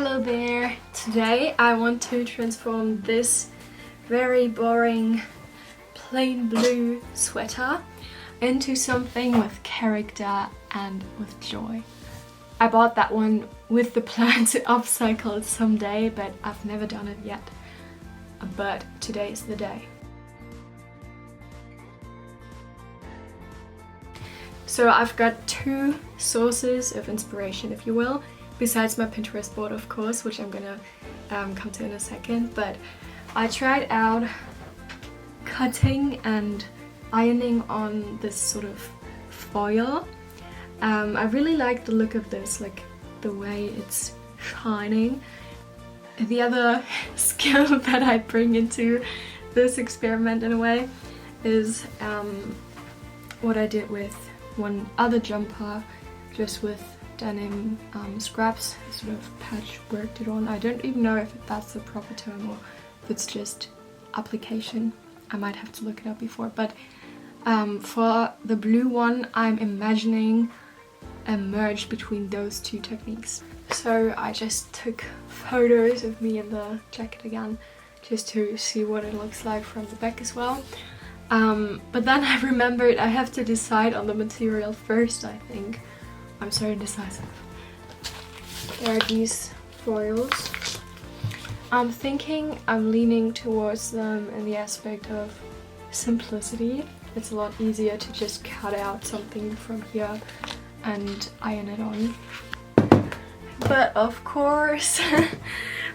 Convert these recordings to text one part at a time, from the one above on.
Hello there! Today I want to transform this very boring plain blue sweater into something with character and with joy. I bought that one with the plan to upcycle it someday, but I've never done it yet. But today is the day. So I've got two sources of inspiration, if you will, besides my Pinterest board, of course, which I'm gonna come to in a second. But I tried out cutting and ironing on this sort of foil. I really like the look of this, like the way it's shining. The other skill that I bring into this experiment in a way is what I did with one other jumper, just with denim scraps, sort of patchworked it on. I don't even know if that's the proper term or if it's just application. I might have to look it up before, but for the blue one I'm imagining a merge between those two techniques. So I just took photos of me in the jacket again, just to see what it looks like from the back as well. But then I remembered I have to decide on the material first, I think. I'm so indecisive. There are these foils. I'm thinking I'm leaning towards them in the aspect of simplicity. It's a lot easier to just cut out something from here and iron it on. But of course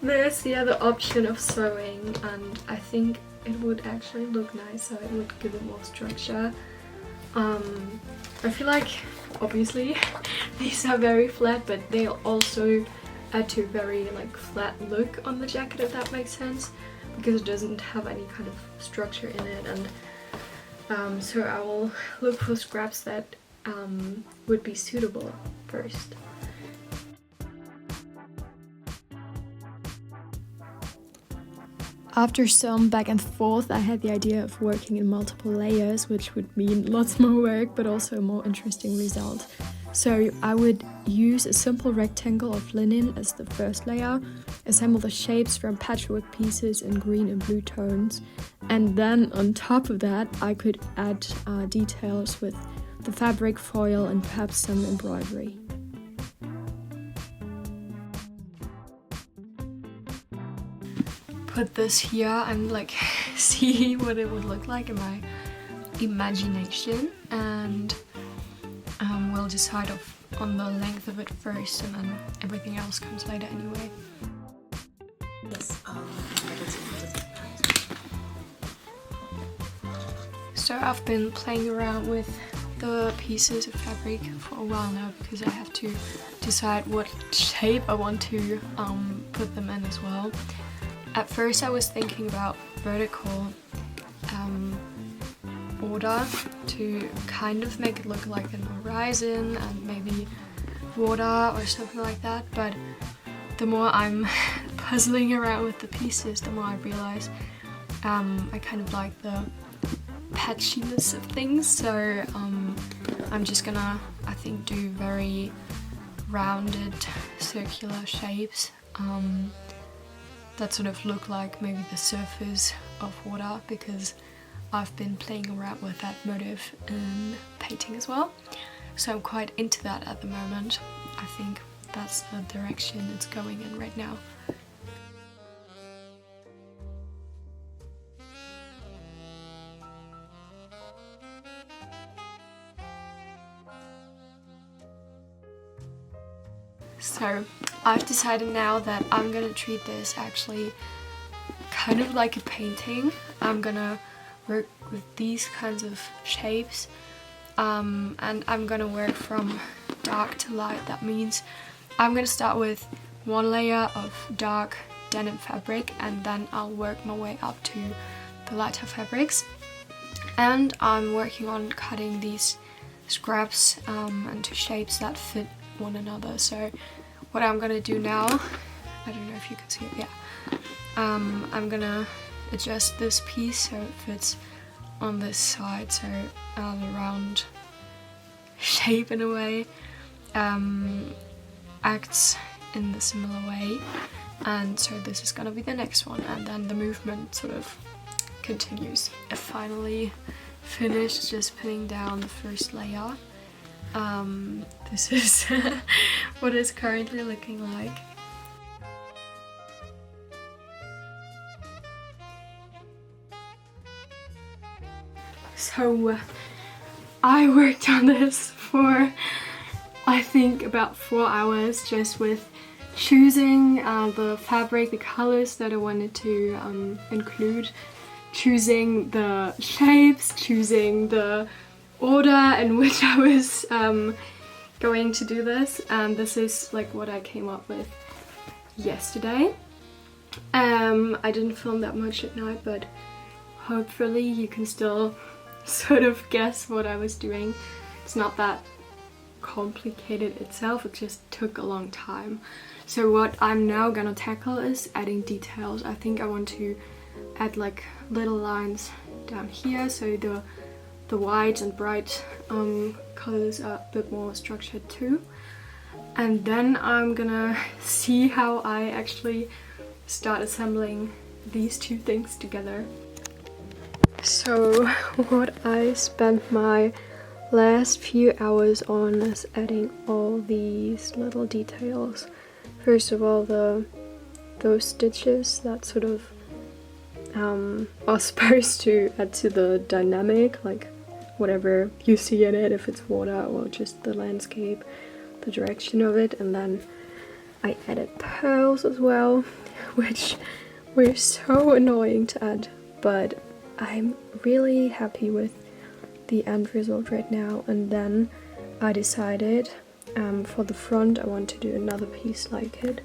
there's the other option of sewing, and I think it would actually look nice, so it would give it more structure. I feel like obviously these are very flat, but they also add to a very like flat look on the jacket, if that makes sense, because it doesn't have any kind of structure in it. And so I will look for scraps that would be suitable first. After some back and forth, I had the idea of working in multiple layers, which would mean lots more work but also a more interesting result. So I would use a simple rectangle of linen as the first layer, assemble the shapes from patchwork pieces in green and blue tones, and then on top of that I could add details with the fabric foil and perhaps some embroidery. Put this here and like see what it would look like in my imagination, and we'll decide on the length of it first, and then everything else comes later anyway. Yes. So I've been playing around with the pieces of fabric for a while now, because I have to decide what shape I want to put them in as well. At first I was thinking about vertical order to kind of make it look like an horizon and maybe water or something like that, but the more I'm puzzling around with the pieces, the more I realize I kind of like the patchiness of things, so I'm just gonna, I think, do very rounded circular shapes that sort of look like maybe the surface of water, because I've been playing around with that motive in painting as well. So I'm quite into that at the moment. I think that's the direction it's going in right now. So I've decided now that I'm gonna treat this actually kind of like a painting. I'm gonna work with these kinds of shapes, and I'm gonna work from dark to light. That means I'm gonna start with one layer of dark denim fabric, and then I'll work my way up to the lighter fabrics. And I'm working on cutting these scraps into shapes that fit one another. So what I'm gonna do now, I don't know if you can see it, yeah. I'm gonna adjust this piece so it fits on this side, so the round shape in a way acts in the similar way, and so this is gonna be the next one, and then the movement sort of continues. I finally finished just putting down the first layer. This is what it's currently looking like. So I worked on this for I think about 4 hours, just with choosing the fabric, the colors that I wanted to include, choosing the shapes, choosing the order in which I was going to do this, and this is like what I came up with yesterday. I didn't film that much at night, but hopefully you can still sort of guess what I was doing. It's not that complicated itself, it just took a long time. So what I'm now gonna tackle is adding details. I think I want to add like little lines down here, so the white and bright colors are a bit more structured too. And then I'm gonna see how I actually start assembling these two things together. So what I spent my last few hours on is adding all these little details. First of all, those stitches that sort of are supposed to add to the dynamic, like whatever you see in it, if it's water or just the landscape, the direction of it. And then I added pearls as well, which were so annoying to add, but I'm really happy with the end result right now. And then I decided for the front I want to do another piece like it.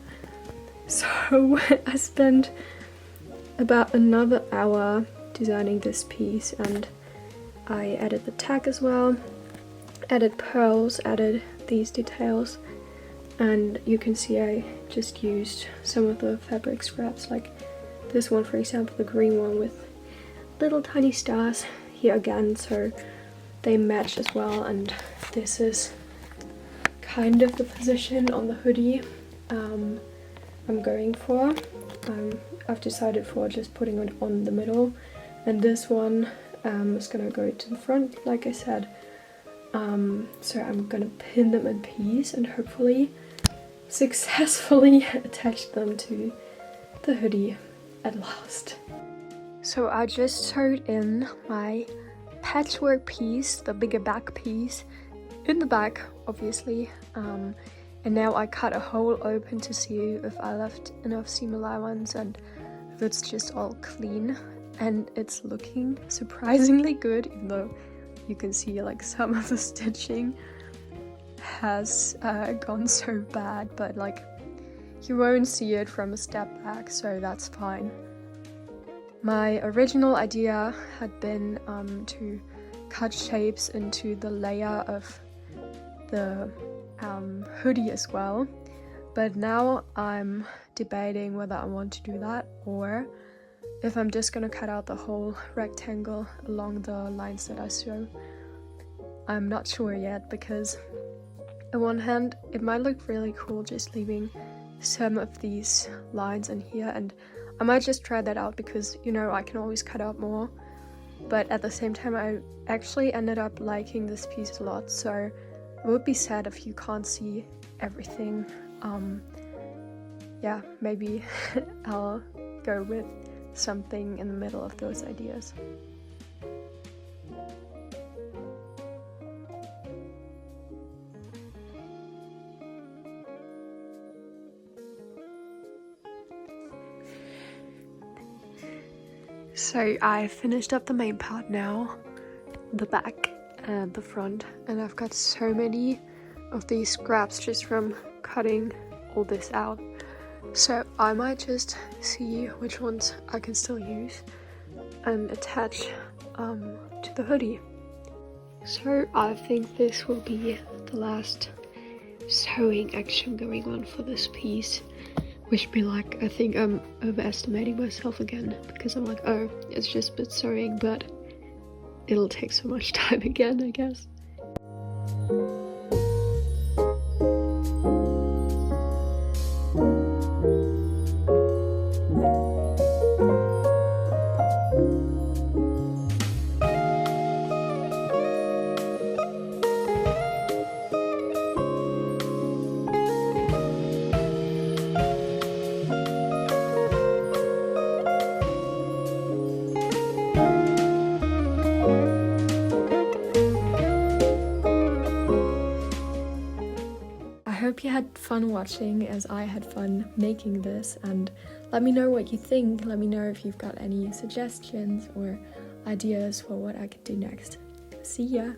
So I spent about another hour designing this piece, and I added the tag as well, added pearls, added these details, and you can see I just used some of the fabric scraps, like this one for example, the green one with little tiny stars here again, so they match as well. And this is kind of the position on the hoodie I'm going for. I've decided for just putting it on the middle, and this one is gonna go to the front like I said. So I'm gonna pin them in peace and hopefully successfully attach them to the hoodie at last. So I just sewed in my patchwork piece, the bigger back piece, in the back obviously, and now I cut a hole open to see if I left enough seam allowance and if it's just all clean, and it's looking surprisingly good, even though you can see like some of the stitching has gone so bad, but like you won't see it from a step back, so that's fine. My original idea had been to cut shapes into the layer of the hoodie as well, but now I'm debating whether I want to do that or if I'm just gonna cut out the whole rectangle along the lines that I sew. I'm not sure yet, because on one hand it might look really cool just leaving some of these lines in here, and I might just try that out because, you know, I can always cut out more, but at the same time I actually ended up liking this piece a lot, so it would be sad if you can't see everything. Yeah, maybe I'll go with something in the middle of those ideas. So I finished up the main part now, the back and the front, and I've got so many of these scraps just from cutting all this out. So I might just see which ones I can still use and attach to the hoodie. So I think this will be the last sewing action going on for this piece. Which be like, I think I'm overestimating myself again, because I'm like, oh, it's just bit sewing, but it'll take so much time again, I guess. hope you had fun watching as I had fun making this, and let me know what you think. Let me know if you've got any suggestions or ideas for what I could do next. See ya!